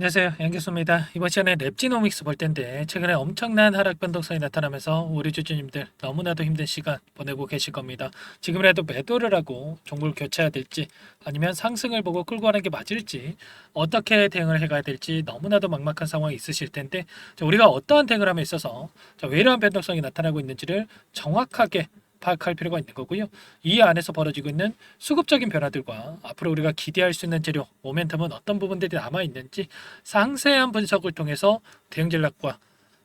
안녕하세요. 양교수입니다. 이번 시간에 랩지노믹스 볼 텐데 최근에 엄청난 하락 변동성이 나타나면서 우리 주주님들 너무나도 힘든 시간 보내고 계실 겁니다. 지금이라도 매도를 하고 종목을 교체해야 될지 아니면 상승을 보고 끌고 가는 게 맞을지 어떻게 대응을 해가야 될지 너무나도 막막한 상황이 있으실 텐데 우리가 어떠한 대응을 함에 있어서 왜 이러한 변동성이 나타나고 있는지를 정확하게 파악할 필요가 있는 거고요. 이 안에서 벌어지고 있는 수급적인 변화들과 앞으로 우리가 기대할 수 있는 재료, 모멘텀은 어떤 부분들이 남아 있는지 상세한 분석을 통해서 대응 전략과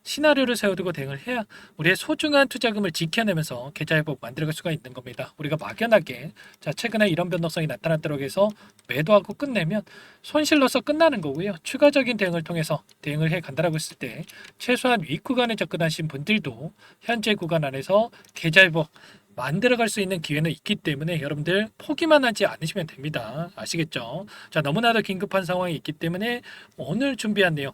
시나리오를 세워두고 대응을 해야 우리의 소중한 투자금을 지켜내면서 계좌 회복 만들어갈 수가 있는 겁니다. 우리가 막연하게 최근에 이런 변동성이 나타났다고 해서 매도하고 끝내면 손실로서 끝나는 거고요. 추가적인 대응을 통해서 대응을 해 간다라고 했을 때 최소한 윗구간에 접근하신 분들도 현재 구간 안에서 계좌 회복 만들어갈 수 있는 기회는 있기 때문에 여러분들 포기만 하지 않으시면 됩니다. 아시겠죠? 너무나도 긴급한 상황이 있기 때문에 오늘 준비한 내용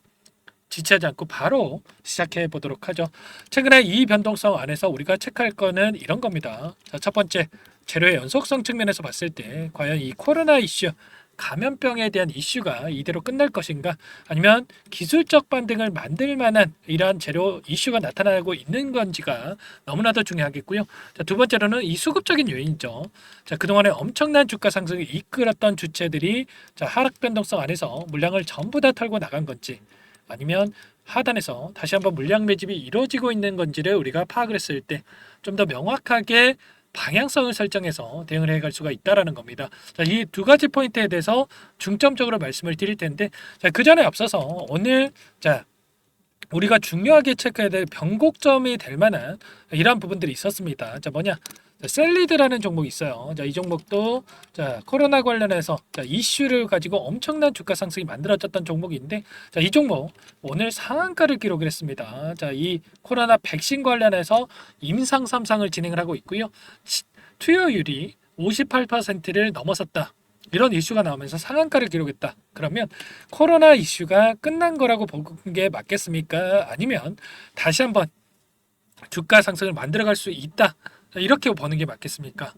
지체하지 않고 바로 시작해 보도록 하죠. 최근에 이 변동성 안에서 우리가 체크할 거는 이런 겁니다. 첫 번째, 재료의 연속성 측면에서 봤을 때 과연 이 코로나 이슈, 감염병에 대한 이슈가 이대로 끝날 것인가 아니면 기술적 반등을 만들 만한 이러한 재료 이슈가 나타나고 있는 건지가 너무나도 중요하겠고요. 두 번째로는 이 수급적인 요인이죠. 그동안에 엄청난 주가 상승을 이끌었던 주체들이 하락 변동성 안에서 물량을 전부 다 털고 나간 건지 아니면 하단에서 다시 한번 물량 매집이 이루어지고 있는 건지를 우리가 파악을 했을 때 좀 더 명확하게 방향성을 설정해서 대응을 해갈 수가 있다라는 겁니다. 이 두 가지 포인트에 대해서 중점적으로 말씀을 드릴 텐데 그 전에 앞서서 오늘 우리가 중요하게 체크해야 될 변곡점이 될 만한 이러한 부분들이 있었습니다. 뭐냐? 셀리드라는 종목이 있어요. 이 종목도 코로나 관련해서 이슈를 가지고 엄청난 주가 상승이 만들어졌던 종목인데 이 종목 오늘 상한가를 기록을 했습니다. 이 코로나 백신 관련해서 임상 3상을 진행을 하고 있고요. 투여율이 58%를 넘어섰다. 이런 이슈가 나오면서 상한가를 기록했다. 그러면 코로나 이슈가 끝난 거라고 보는 게 맞겠습니까? 아니면 다시 한번 주가 상승을 만들어갈 수 있다. 이렇게 보는 게 맞겠습니까?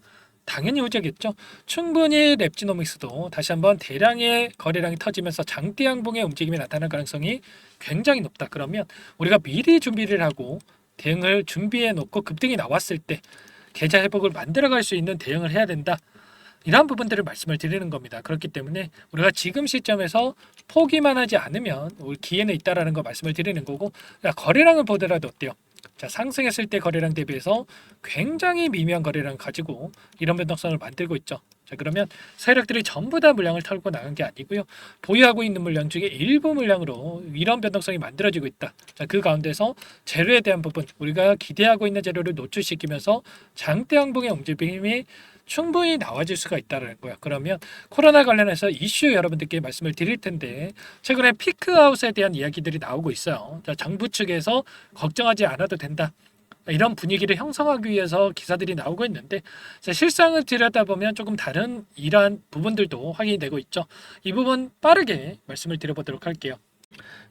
당연히 후자겠죠. 충분히 랩지노믹스도 다시 한번 대량의 거래량이 터지면서 장대 양봉의 움직임이 나타날 가능성이 굉장히 높다. 그러면 우리가 미리 준비를 하고 대응을 준비해 놓고 급등이 나왔을 때 계좌 회복을 만들어갈 수 있는 대응을 해야 된다. 이러한 부분들을 말씀을 드리는 겁니다. 그렇기 때문에 우리가 지금 시점에서 포기만 하지 않으면 우리 기회는 있다라는 거 말씀을 드리는 거고 거래량을 보더라도 어때요? 상승했을 때 거래량 대비해서 굉장히 미미한 거래량 가지고 이런 변동성을 만들고 있죠. 그러면 세력들이 전부 다 물량을 털고 나간 게 아니고요. 보유하고 있는 물량 중에 일부 물량으로 이런 변동성이 만들어지고 있다. 그 가운데서 재료에 대한 부분 우리가 기대하고 있는 재료를 노출시키면서 장대 양봉의 움직임이 충분히 나와질 수가 있다는 거야. 그러면 코로나 관련해서 이슈 여러분들께 말씀을 드릴 텐데 최근에 피크아웃에 대한 이야기들이 나오고 있어요. 정부 측에서 걱정하지 않아도 된다. 이런 분위기를 형성하기 위해서 기사들이 나오고 있는데 실상을 들여다보면 조금 다른 이러한 부분들도 확인이 되고 있죠. 이 부분 빠르게 말씀을 드려보도록 할게요.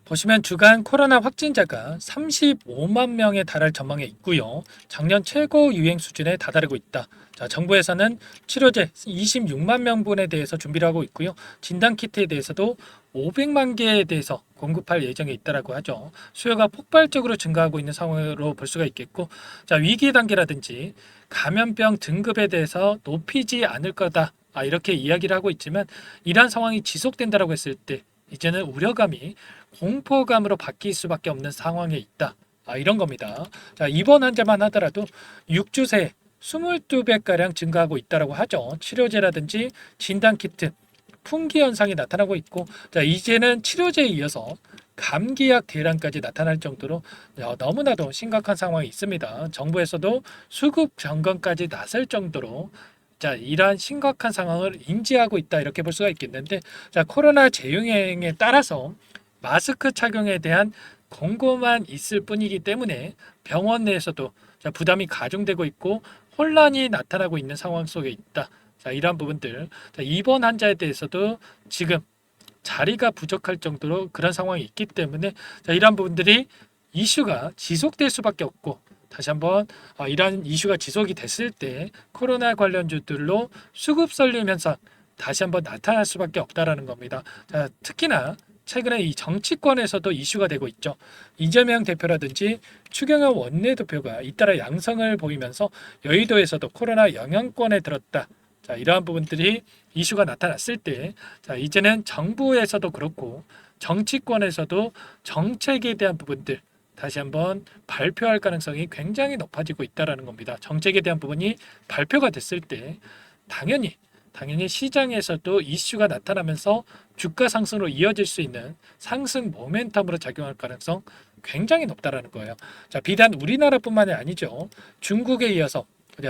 보시면 주간 코로나 확진자가 35만 명에 달할 전망에 있고요. 작년 최고 유행 수준에 다다르고 있다. 정부에서는 치료제 26만 명분에 대해서 준비를 하고 있고요. 진단키트에 대해서도 500만 개에 대해서 공급할 예정에 있다라고 하죠. 수요가 폭발적으로 증가하고 있는 상황으로 볼 수가 있겠고, 위기 단계라든지 감염병 등급에 대해서 높이지 않을 거다. 이렇게 이야기를 하고 있지만 이러한 상황이 지속된다라고 했을 때 이제는 우려감이 공포감으로 바뀔 수밖에 없는 상황에 있다. 이런 겁니다. 이번 환자만 하더라도 6주 새 22배가량 증가하고 있다고 하죠. 치료제라든지 진단키트, 풍기 현상이 나타나고 있고 이제는 치료제에 이어서 감기약 대란까지 나타날 정도로 너무나도 심각한 상황이 있습니다. 정부에서도 수급 점검까지 나설 정도로 이러한 심각한 상황을 인지하고 있다 이렇게 볼 수가 있겠는데 코로나 재유행에 따라서 마스크 착용에 대한 권고만 있을 뿐이기 때문에 병원 내에서도 부담이 가중되고 있고 혼란이 나타나고 있는 상황 속에 있다. 이러한 부분들 입원 환자에 대해서도 지금 자리가 부족할 정도로 그런 상황이 있기 때문에 이러한 부분들이 이슈가 지속될 수밖에 없고 다시 한번 이러한 이슈가 지속이 됐을 때 코로나 관련주들로 수급 썰림 현상 다시 한번 나타날 수밖에 없다라는 겁니다. 특히나 최근에 이 정치권에서도 이슈가 되고 있죠. 이재명 대표라든지 추경호 원내대표가 잇따라 양성을 보이면서 여의도에서도 코로나 영향권에 들었다. 자, 이러한 부분들이 이슈가 나타났을 때, 자, 이제는 정부에서도 그렇고 정치권에서도 정책에 대한 부분들 다시 한번 발표할 가능성이 굉장히 높아지고 있다라는 겁니다. 정책에 대한 부분이 발표가 됐을 때 당연히 시장에서도 이슈가 나타나면서 주가 상승으로 이어질 수 있는 상승 모멘텀으로 작용할 가능성 굉장히 높다라는 거예요. 자, 비단 우리나라뿐만이 아니죠. 중국에 이어서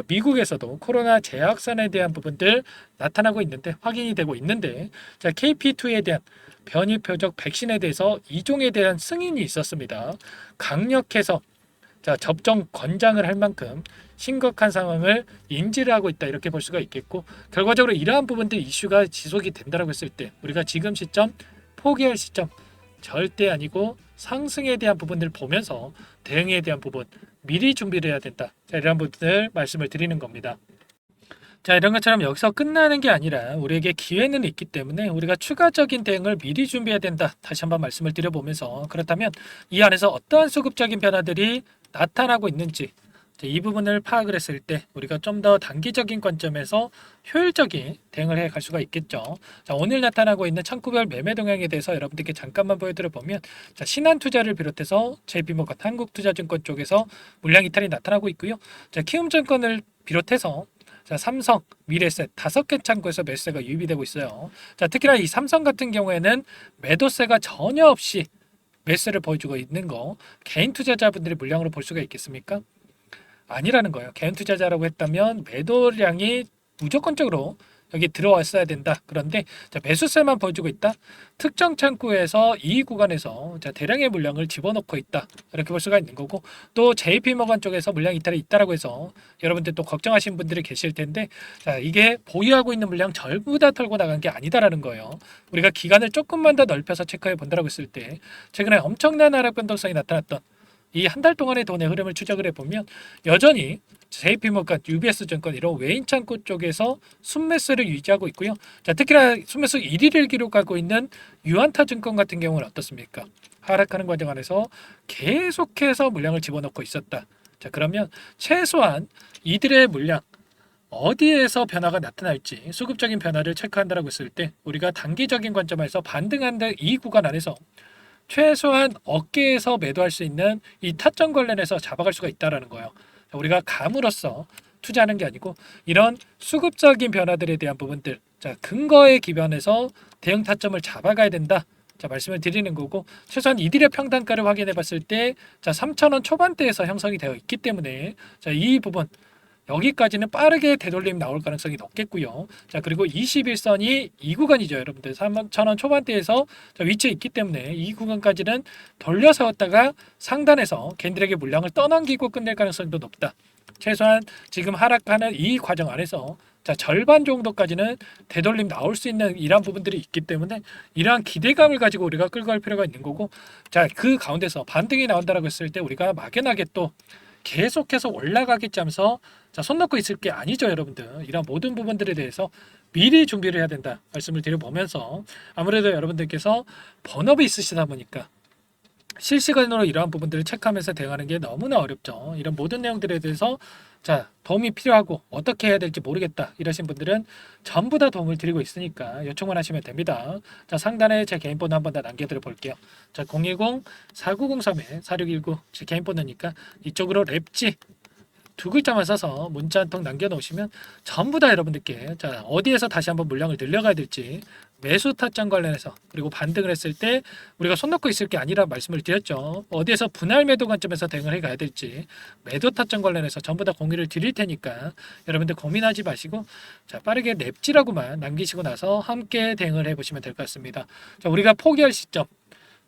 미국에서도 코로나 재확산에 대한 부분들 나타나고 있는데 확인이 되고 있는데, 자, KP2에 대한 변이 표적 백신에 대해서 이종에 대한 승인이 있었습니다. 강력해서 자, 접종 권장을 할 만큼 심각한 상황을 인지를 하고 있다, 이렇게 볼 수가 있겠고, 결과적으로 이러한 부분들 이슈가 지속이 된다라고 했을 때 우리가 지금 시점 포기할 시점 절대 아니고 상승에 대한 부분을 보면서 대응에 대한 부분 미리 준비를 해야 된다. 자, 이런 부분들 말씀을 드리는 겁니다. 자, 이런 것처럼 여기서 끝나는 게 아니라 우리에게 기회는 있기 때문에 우리가 추가적인 대응을 미리 준비해야 된다. 다시 한번 말씀을 드려보면서, 그렇다면 이 안에서 어떠한 수급적인 변화들이 나타나고 있는지, 이 부분을 파악을 했을 때 우리가 좀 더 단기적인 관점에서 효율적인 대응을 해 갈 수가 있겠죠. 자, 오늘 나타나고 있는 창구별 매매 동향에 대해서 여러분들께 잠깐만 보여드려 보면, 자, 신한투자를 비롯해서 JP모건, 한국투자증권 쪽에서 물량 이탈이 나타나고 있고요. 자, 키움증권을 비롯해서 자, 삼성, 미래셋 5개 창구에서 매수세가 유입되고 있어요. 자, 특히나 이 삼성 같은 경우에는 매도세가 전혀 없이 매수를 보여주고 있는 거, 개인 투자자분들이 물량으로 볼 수가 있겠습니까? 아니라는 거예요. 개인 투자자라고 했다면 매도량이 무조건적으로 여기 들어왔어야 된다. 그런데 자, 매수세만 보여주고 있다. 특정 창구에서 이 구간에서 자, 대량의 물량을 집어넣고 있다. 이렇게 볼 수가 있는 거고, 또 JP모건 쪽에서 물량 이탈이 있다라고 해서 여러분들 또 걱정하시는 분들이 계실 텐데, 자, 이게 보유하고 있는 물량 전부 다 털고 나간 게 아니다라는 거예요. 우리가 기간을 조금만 더 넓혀서 체크해 본다라고 했을 때 최근에 엄청난 하락 변동성이 나타났던 이 한 달 동안의 돈의 흐름을 추적을 해보면 여전히 JP모건, UBS증권 이런 외인 창구 쪽에서 순매수를 유지하고 있고요. 자, 특히나 순매수 1위를 기록하고 있는 유안타증권 같은 경우는 어떻습니까? 하락하는 과정 안에서 계속해서 물량을 집어넣고 있었다. 자, 그러면 최소한 이들의 물량 어디에서 변화가 나타날지 수급적인 변화를 체크한다라고 했을 때 우리가 단기적인 관점에서 반등한다 이 구간 안에서 최소한 어깨에서 매도할 수 있는 이 타점 관련해서 잡아갈 수가 있다라는 거예요. 우리가 감으로써 투자하는 게 아니고 이런 수급적인 변화들에 대한 부분들, 자, 근거에 기반해서 대응 타점을 잡아가야 된다. 자, 말씀을 드리는 거고, 최소한 이들의 평단가를 확인해 봤을 때 자, 3,000원 초반대에서 형성이 되어 있기 때문에 자, 이 부분 여기까지는 빠르게 되돌림 나올 가능성이 높겠고요. 자, 그리고 21선이 이 구간이죠, 여러분들. 3,000원 초반대에서 위치에 있기 때문에 이 구간까지는 돌려 세웠다가 상단에서 개인들에게 물량을 떠넘기고 끝낼 가능성도 높다. 최소한 지금 하락하는 이 과정 안에서 자, 절반 정도까지는 되돌림 나올 수 있는 이러한 부분들이 있기 때문에 이러한 기대감을 가지고 우리가 끌고 갈 필요가 있는 거고, 자, 그 가운데서 반등이 나온다라고 했을 때 우리가 막연하게 또 계속해서 올라가겠지 하면서 자, 손 놓고 있을 게 아니죠, 여러분들. 이런 모든 부분들에 대해서 미리 준비를 해야 된다 말씀을 드려보면서, 아무래도 여러분들께서 본업이 있으시다 보니까 실시간으로 이러한 부분들을 체크하면서 대응하는 게 너무나 어렵죠. 이런 모든 내용들에 대해서 자, 도움이 필요하고 어떻게 해야 될지 모르겠다 이러신 분들은 전부 다 도움을 드리고 있으니까 요청만 하시면 됩니다. 자, 상단에 제 개인 번호 한번 더 남겨드려 볼게요. 자, 010-4903-4619 제 개인 번호니까 이쪽으로 랩지 두 글자만 써서 문자 한 통 남겨놓으시면 전부 다 여러분들께 자, 어디에서 다시 한번 물량을 늘려가야 될지, 매수 타점 관련해서, 그리고 반등을 했을 때 우리가 손 놓고 있을 게 아니라 말씀을 드렸죠. 어디에서 분할 매도 관점에서 대응을 해가야 될지 매도 타점 관련해서 전부 다 공유를 드릴 테니까 여러분들 고민하지 마시고 자, 빠르게 랩지라고만 남기시고 나서 함께 대응을 해보시면 될 것 같습니다. 자, 우리가 포기할 시점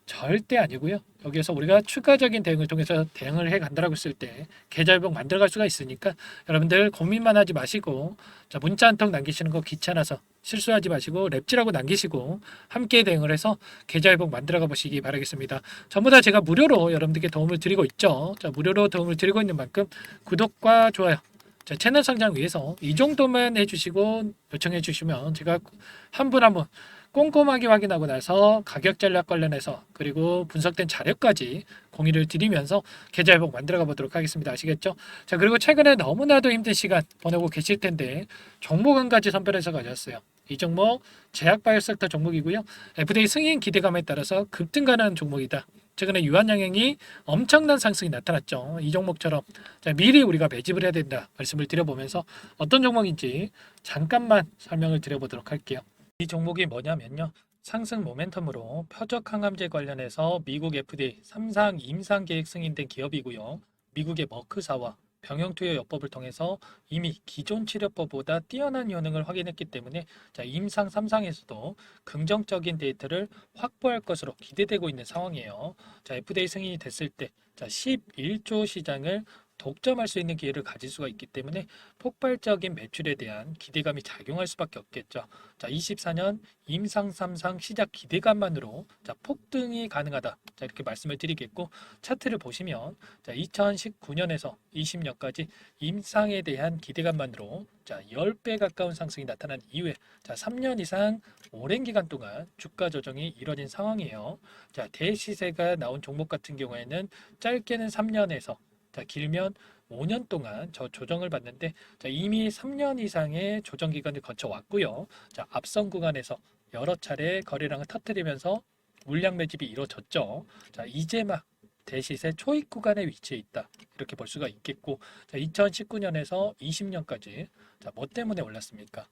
절대 아니고요. 여기에서 우리가 추가적인 대응을 통해서 대응을 해 간다라고 했을 때 계좌회복 만들어갈 수가 있으니까 여러분들 고민만 하지 마시고 자, 문자 한 통 남기시는 거 귀찮아서 실수하지 마시고 랩지라고 남기시고 함께 대응을 해서 계좌회복 만들어가 보시기 바라겠습니다. 전부 다 제가 무료로 여러분들께 도움을 드리고 있죠. 자, 무료로 도움을 드리고 있는 만큼 구독과 좋아요 자, 채널 성장 위해서 이 정도만 해주시고 요청해 주시면 제가 한 분 한 분 꼼꼼하게 확인하고 나서 가격 전략 관련해서 그리고 분석된 자료까지 공유를 드리면서 계좌 회복 만들어가 보도록 하겠습니다. 아시겠죠? 자, 그리고 최근에 너무나도 힘든 시간 보내고 계실 텐데 종목 한 가지 선별해서 가져왔어요. 이 종목 제약 바이오섹터 종목이고요. FDA 승인 기대감에 따라서 급등 가능한 종목이다. 최근에 유한양행이 엄청난 상승이 나타났죠. 이 종목처럼 자, 미리 우리가 매집을 해야 된다 말씀을 드려보면서 어떤 종목인지 잠깐만 설명을 드려보도록 할게요. 이 종목이 뭐냐면요. 상승 모멘텀으로 표적 항암제 관련해서 미국 FDA 3상 임상 계획 승인된 기업이고요. 미국의 머크사와 병용투여요법을 통해서 이미 기존 치료법보다 뛰어난 효능을 확인했기 때문에 자, 임상 3상에서도 긍정적인 데이터를 확보할 것으로 기대되고 있는 상황이에요. 자, FDA 승인이 됐을 때 자, 11조 시장을 독점할 수 있는 기회를 가질 수가 있기 때문에 폭발적인 매출에 대한 기대감이 작용할 수밖에 없겠죠. 자, 24년 임상 3상 시작 기대감만으로 자, 폭등이 가능하다. 자, 이렇게 말씀을 드리겠고 차트를 보시면 자, 2019년에서 20년까지 임상에 대한 기대감만으로 자, 10배 가까운 상승이 나타난 이후에 자, 3년 이상 오랜 기간 동안 주가 조정이 이뤄진 상황이에요. 자, 대시세가 나온 종목 같은 경우에는 짧게는 3년에서 자, 길면 5년 동안 저 조정을 받는데 자, 이미 3년 이상의 조정 기간을 거쳐 왔고요. 자, 앞선 구간에서 여러 차례 거래량을 터뜨리면서 물량 매집이 이루어졌죠. 자, 이제 막 대시세 초입 구간에 위치해 있다. 이렇게 볼 수가 있겠고 자, 2019년에서 20년까지 자, 뭐 때문에 올랐습니까?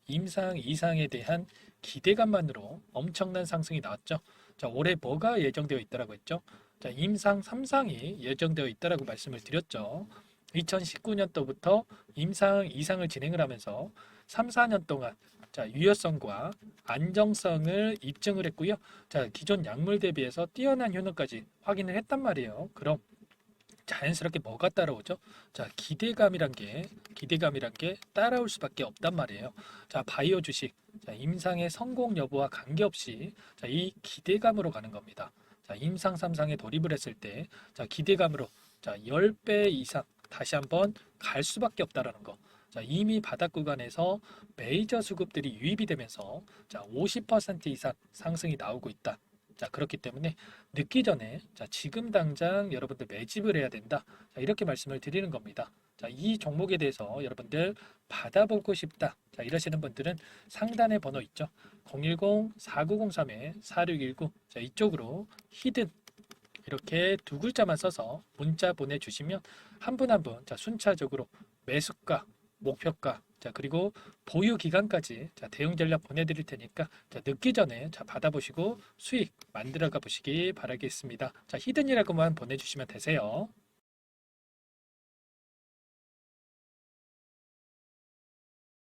임상 이상에 대한 기대감만으로 엄청난 상승이 나왔죠. 자, 올해 뭐가 예정되어 있다라고 했죠? 자, 임상 3상이 예정되어 있다라고 말씀을 드렸죠. 2019년도부터 임상 2상을 진행을 하면서 3, 4년 동안 자, 유효성과 안정성을 입증을 했고요. 자, 기존 약물 대비해서 뛰어난 효능까지 확인을 했단 말이에요. 그럼 자연스럽게 뭐가 따라오죠? 자, 기대감이란 게 따라올 수밖에 없단 말이에요. 자, 바이오 주식, 자, 임상의 성공 여부와 관계없이 자, 이 기대감으로 가는 겁니다. 자, 임상 3상에 돌입을 했을 때, 자, 기대감으로 자, 10배 이상 다시 한번 갈 수밖에 없다라는 거. 자, 이미 바닥 구간에서 메이저 수급들이 유입이 되면서 자, 50% 이상 상승이 나오고 있다. 자, 그렇기 때문에 늦기 전에 자, 지금 당장 여러분들 매집을 해야 된다. 자, 이렇게 말씀을 드리는 겁니다. 자, 이 종목에 대해서 여러분들 받아보고 싶다. 자, 이러시는 분들은 상단에 번호 있죠. 010-4903-4619. 자, 이쪽으로 히든 이렇게 두 글자만 써서 문자 보내주시면 한 분 한 분 자, 순차적으로 매수가, 목표가, 자, 그리고 보유 기간까지 자, 대응 전략 보내드릴 테니까 자, 늦기 전에 자, 받아보시고 수익 만들어가 보시기 바라겠습니다. 자, 히든이라고만 보내주시면 되세요.